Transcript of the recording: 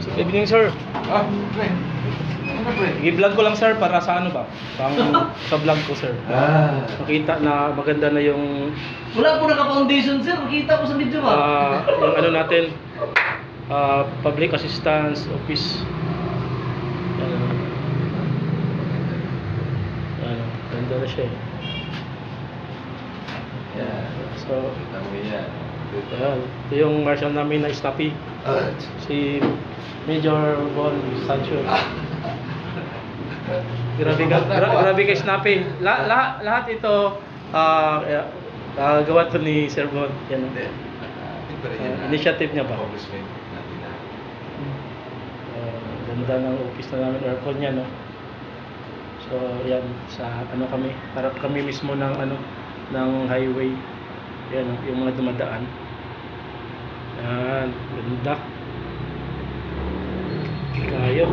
Good evening, sir. Ah, pre. Ano, pre? I-vlog ko lang, sir, para sa ano ba? Pang sa vlog ko, sir. Makita na maganda na yung Wala po naka-foundation, sir. Kita ko sa video ba? yung ano natin, public assistance office. Ano, ganda na siya. Yan. So, Kita mo yan. ayan. Ito yung marshal namin na Snappy. Si Major Bon Sancho. Grabe kay Snappy. Lahat ito gawa to ni Sir Bon. Yan. Hindi. Initiative niya ba? Congressman natin na. Ganda ng office na namin, aircon niya, no? So, yan, sa ano kami, harap kami mismo ng ano, ng highway. Yan, yung mga dumadaan. Yan, ganda. Kayo.